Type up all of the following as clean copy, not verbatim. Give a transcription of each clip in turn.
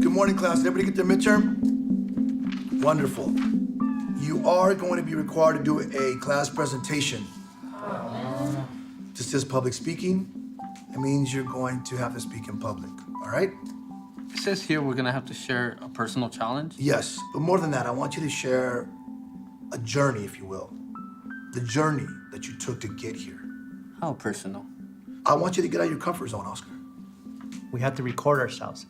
Good morning, class. Did everybody get their midterm? Wonderful. You are going to be required to do a class presentation. This is public speaking. It means you're going to have to speak in public, all right? It says here we're gonna have to share a personal challenge. Yes, but more than that, I want you to share a journey, if you will. The journey that you took to get here. How personal? I want you to get out of your comfort zone, Oscar. We have to record ourselves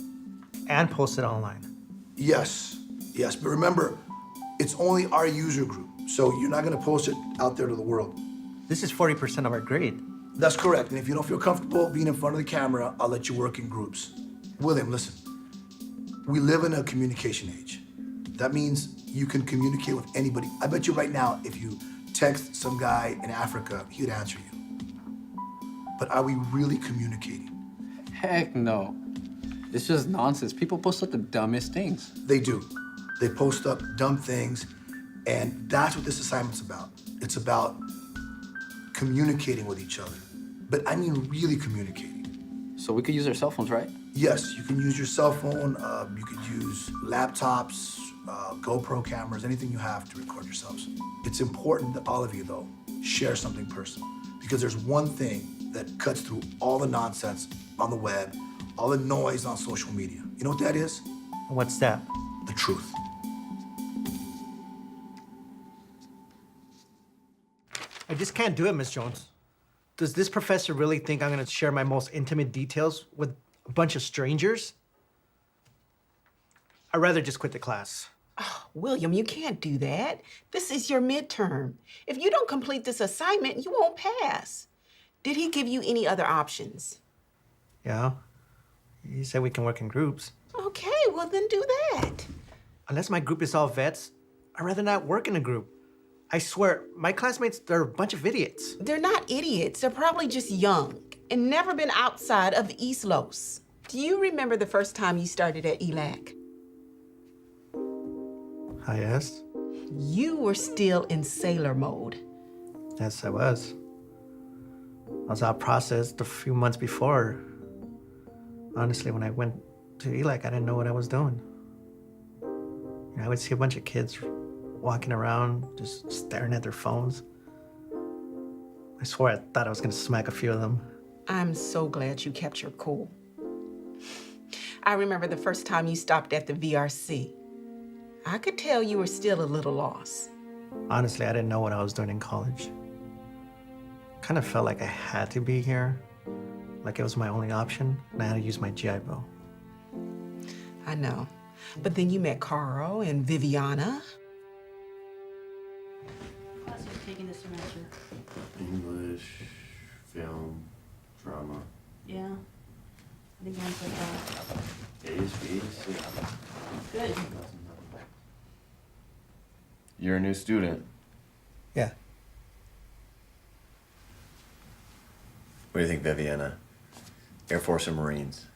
and post it online. Yes, but remember, it's only our user group, so you're not gonna post it out there to the world. This is 40% of our grade. That's correct, and if you don't feel comfortable being in front of the camera, I'll let you work in groups. William, listen. We live in a communication age. That means you can communicate with anybody. I bet you right now, if you text some guy in Africa, he'd answer you. But are we really communicating? Heck no. It's just nonsense. People post up the dumbest things. They do. They post up dumb things, and that's what this assignment's about. It's about communicating with each other. But I mean really communicating. So we could use our cell phones, right? Yes, you can use your cell phone, you could use laptops, GoPro cameras, anything you have to record yourselves. It's important that all of you, though, share something personal. Because there's one thing that cuts through all the nonsense on the web, all the noise on social media. You know what that is? What's that? The truth. I just can't do it, Miss Jones. Does this professor really think I'm gonna share my most intimate details with a bunch of strangers? I'd rather just quit the class. Oh, William, you can't do that. This is your midterm. If you don't complete this assignment, you won't pass. Did he give you any other options? Yeah? He said we can work in groups. Okay, well then do that. Unless my group is all vets, I'd rather not work in a group. I swear, my classmates, they're a bunch of idiots. They're not idiots. They're probably just young and never been outside of East Los. Do you remember the first time you started at ELAC? Yes? You were still in sailor mode. Yes, I was. I was out processed a few months before. Honestly, when I went to ELAC, I didn't know what I was doing. I would see a bunch of kids walking around, just staring at their phones. I swore I thought I was gonna smack a few of them. I'm so glad you kept your cool. I remember the first time you stopped at the VRC. I could tell you were still a little lost. Honestly, I didn't know what I was doing in college. Kind of felt like I had to be here, like it was my only option, and I had to use my GI Bill. I know. But then you met Carl and Viviana. Class you're taking this semester? English, film, drama. Yeah. I think mine's like A's, B's, C. good. You're a new student. Yeah. What do you think, Viviana? Air Force or Marines?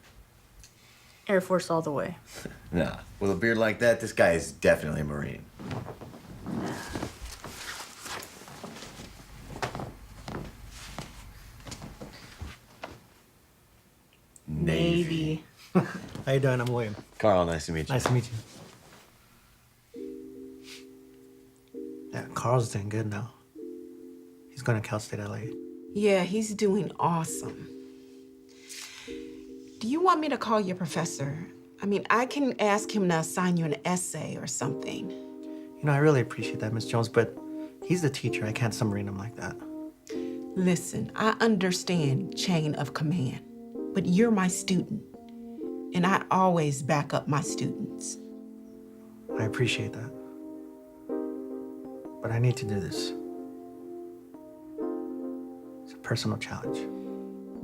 Air Force all the way. Nah. With a beard like that, this guy is definitely a Marine. Navy. How you doing? I'm William. Carl, nice to meet you. Nice to meet you. Yeah, Carl's doing good now. He's going to Cal State LA. Yeah, he's doing awesome. Do you want me to call your professor? I mean, I can ask him to assign you an essay or something. You know, I really appreciate that, Miss Jones, but he's the teacher. I can't submarine him like that. Listen, I understand chain of command, but you're my student, and I always back up my students. I appreciate that. But I need to do this. It's a personal challenge.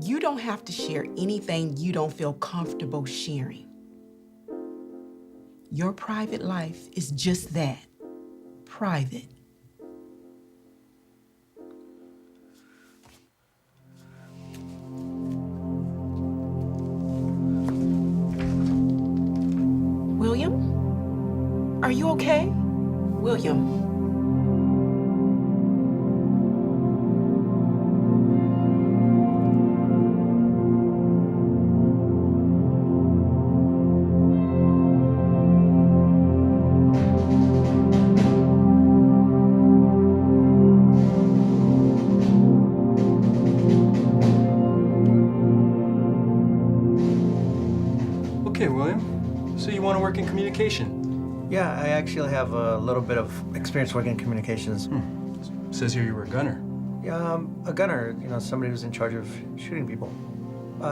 You don't have to share anything you don't feel comfortable sharing. Your private life is just that, private. William? Are you okay? William. Okay, William. So you want to work in communication? Yeah, I actually have a little bit of experience working in communications. Says here you were a gunner. Yeah, a gunner, somebody who's in charge of shooting people.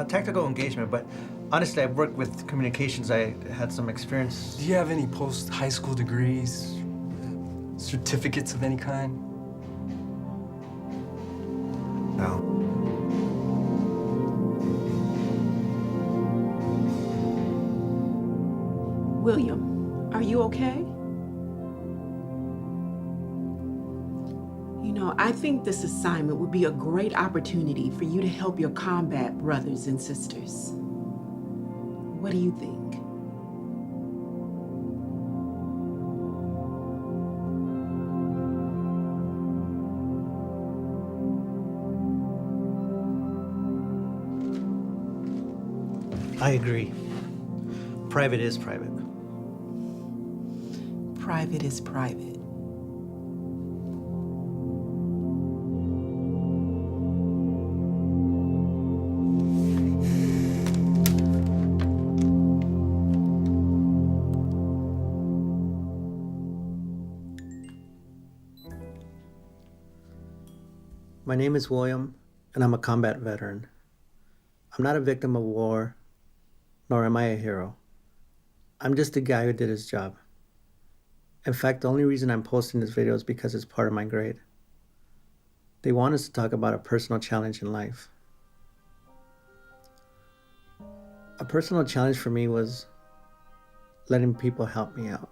Tactical engagement, but honestly, I've worked with communications. I had some experience. Do you have any post-high school degrees? Certificates of any kind? No. William, are you okay? I think this assignment would be a great opportunity for you to help your combat brothers and sisters. What do you think? I agree. Private is private. Private is private. My name is William, and I'm a combat veteran. I'm not a victim of war, nor am I a hero. I'm just a guy who did his job. In fact, the only reason I'm posting this video is because it's part of my grade. They want us to talk about a personal challenge in life. A personal challenge for me was letting people help me out.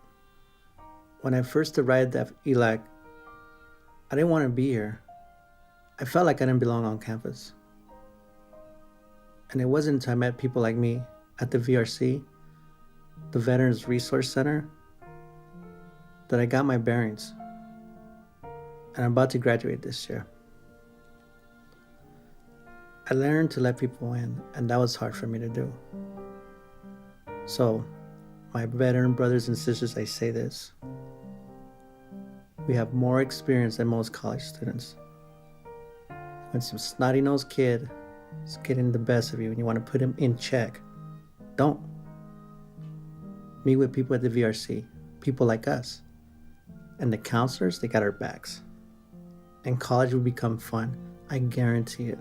When I first arrived at ELAC, I didn't want to be here. I felt like I didn't belong on campus. And it wasn't until I met people like me at the VRC, the Veterans Resource Center, that I got my bearings. And I'm about to graduate this year. I learned to let people in, and that was hard for me to do. So, my veteran brothers and sisters, I say this. We have more experience than most college students. When some snotty-nosed kid is getting the best of you and you want to put him in check, don't. Meet with people at the VRC, people like us. And the counselors, they got our backs. And college will become fun. I guarantee it.